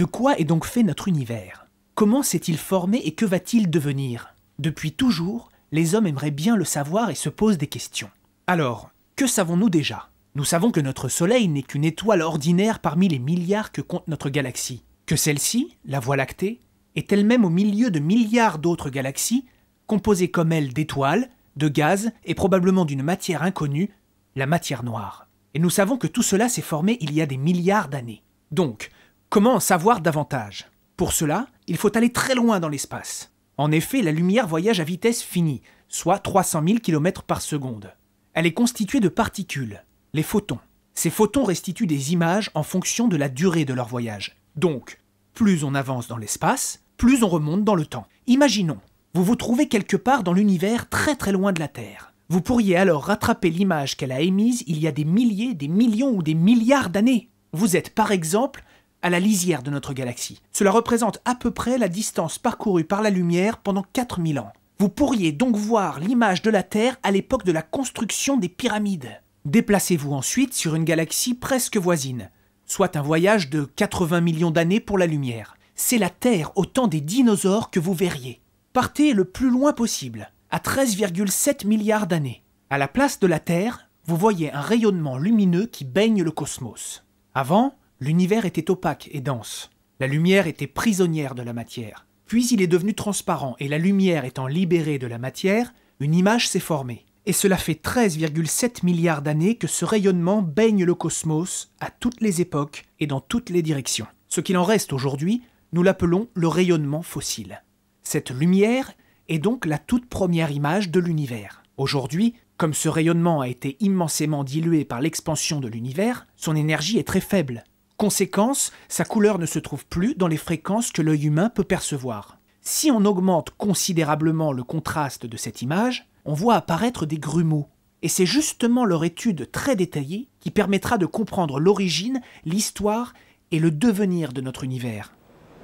De quoi est donc fait notre univers? Comment s'est-il formé et que va-t-il devenir? Depuis toujours, les hommes aimeraient bien le savoir et se posent des questions. Alors, que savons-nous déjà? Nous savons que notre Soleil n'est qu'une étoile ordinaire parmi les milliards que compte notre galaxie. Que celle-ci, la Voie lactée, est elle-même au milieu de milliards d'autres galaxies, composées comme elle d'étoiles, de gaz et probablement d'une matière inconnue, la matière noire. Et nous savons que tout cela s'est formé il y a des milliards d'années. Donc, comment en savoir davantage? Pour cela, il faut aller très loin dans l'espace. En effet, la lumière voyage à vitesse finie, soit 300 000 km par seconde. Elle est constituée de particules, les photons. Ces photons restituent des images en fonction de la durée de leur voyage. Donc, plus on avance dans l'espace, plus on remonte dans le temps. Imaginons, vous vous trouvez quelque part dans l'univers très très loin de la Terre. Vous pourriez alors rattraper l'image qu'elle a émise il y a des milliers, des millions ou des milliards d'années. Vous êtes par exemple à la lisière de notre galaxie. Cela représente à peu près la distance parcourue par la lumière pendant 4000 ans. Vous pourriez donc voir l'image de la Terre à l'époque de la construction des pyramides. Déplacez-vous ensuite sur une galaxie presque voisine, soit un voyage de 80 millions d'années pour la lumière. C'est la Terre au temps des dinosaures que vous verriez. Partez le plus loin possible, à 13,7 milliards d'années. À la place de la Terre, vous voyez un rayonnement lumineux qui baigne le cosmos. Avant, l'univers était opaque et dense. La lumière était prisonnière de la matière. Puis il est devenu transparent et la lumière étant libérée de la matière, une image s'est formée. Et cela fait 13,7 milliards d'années que ce rayonnement baigne le cosmos à toutes les époques et dans toutes les directions. Ce qu'il en reste aujourd'hui, nous l'appelons le rayonnement fossile. Cette lumière est donc la toute première image de l'univers. Aujourd'hui, comme ce rayonnement a été immensément dilué par l'expansion de l'univers, son énergie est très faible. Conséquence, sa couleur ne se trouve plus dans les fréquences que l'œil humain peut percevoir. Si on augmente considérablement le contraste de cette image, on voit apparaître des grumeaux. Et c'est justement leur étude très détaillée qui permettra de comprendre l'origine, l'histoire et le devenir de notre univers.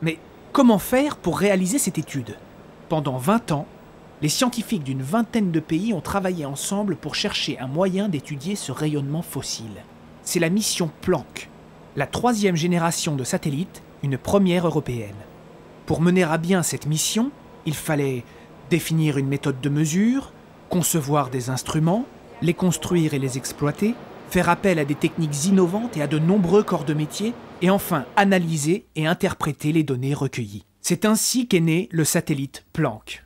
Mais comment faire pour réaliser cette étude? Pendant 20 ans, les scientifiques d'une vingtaine de pays ont travaillé ensemble pour chercher un moyen d'étudier ce rayonnement fossile. C'est la mission Planck, la 3e génération de satellites, une première européenne. Pour mener à bien cette mission, il fallait définir une méthode de mesure, concevoir des instruments, les construire et les exploiter, faire appel à des techniques innovantes et à de nombreux corps de métier, et enfin analyser et interpréter les données recueillies. C'est ainsi qu'est né le satellite Planck.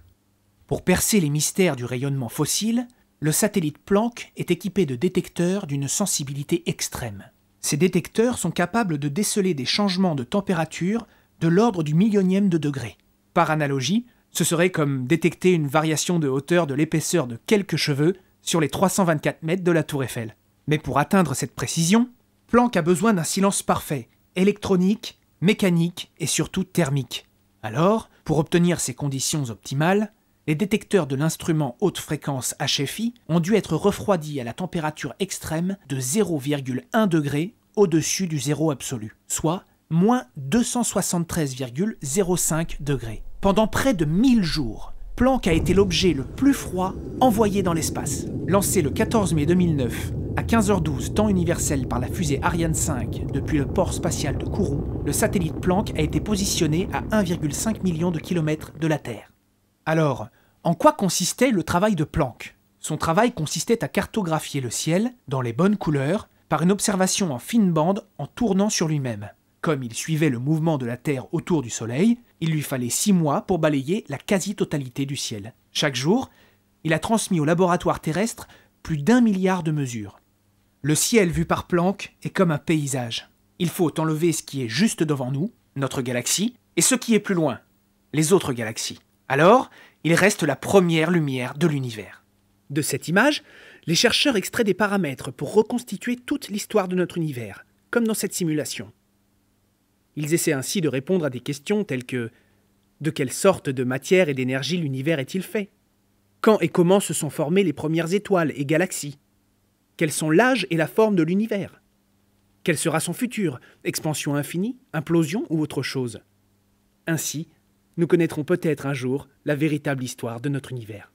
Pour percer les mystères du rayonnement fossile, le satellite Planck est équipé de détecteurs d'une sensibilité extrême. Ces détecteurs sont capables de déceler des changements de température de l'ordre du millionième de degré. Par analogie, ce serait comme détecter une variation de hauteur de l'épaisseur de quelques cheveux sur les 324 mètres de la Tour Eiffel. Mais pour atteindre cette précision, Planck a besoin d'un silence parfait, électronique, mécanique et surtout thermique. Alors, pour obtenir ces conditions optimales, les détecteurs de l'instrument haute fréquence HFI ont dû être refroidis à la température extrême de 0,1 degré au-dessus du zéro absolu, soit moins 273,05 degrés. Pendant près de 1000 jours, Planck a été l'objet le plus froid envoyé dans l'espace. Lancé le 14 mai 2009 à 15h12 temps universel par la fusée Ariane 5 depuis le port spatial de Kourou, le satellite Planck a été positionné à 1,5 million de kilomètres de la Terre. Alors, en quoi consistait le travail de Planck? Son travail consistait à cartographier le ciel dans les bonnes couleurs par une observation en fine bande en tournant sur lui-même. Comme il suivait le mouvement de la Terre autour du Soleil, il lui fallait 6 mois pour balayer la quasi-totalité du ciel. Chaque jour, il a transmis au laboratoire terrestre plus d'1 milliard de mesures. Le ciel vu par Planck est comme un paysage. Il faut enlever ce qui est juste devant nous, notre galaxie, et ce qui est plus loin, les autres galaxies. Alors, il reste la première lumière de l'univers. De cette image, les chercheurs extraient des paramètres pour reconstituer toute l'histoire de notre univers, comme dans cette simulation. Ils essaient ainsi de répondre à des questions telles que « De quelle sorte de matière et d'énergie l'univers est-il fait ? Quand et comment se sont formées les premières étoiles et galaxies ? Quels sont l'âge et la forme de l'univers ? Quel sera son futur ? Expansion infinie, implosion ou autre chose ? Ainsi, nous connaîtrons peut-être un jour la véritable histoire de notre univers.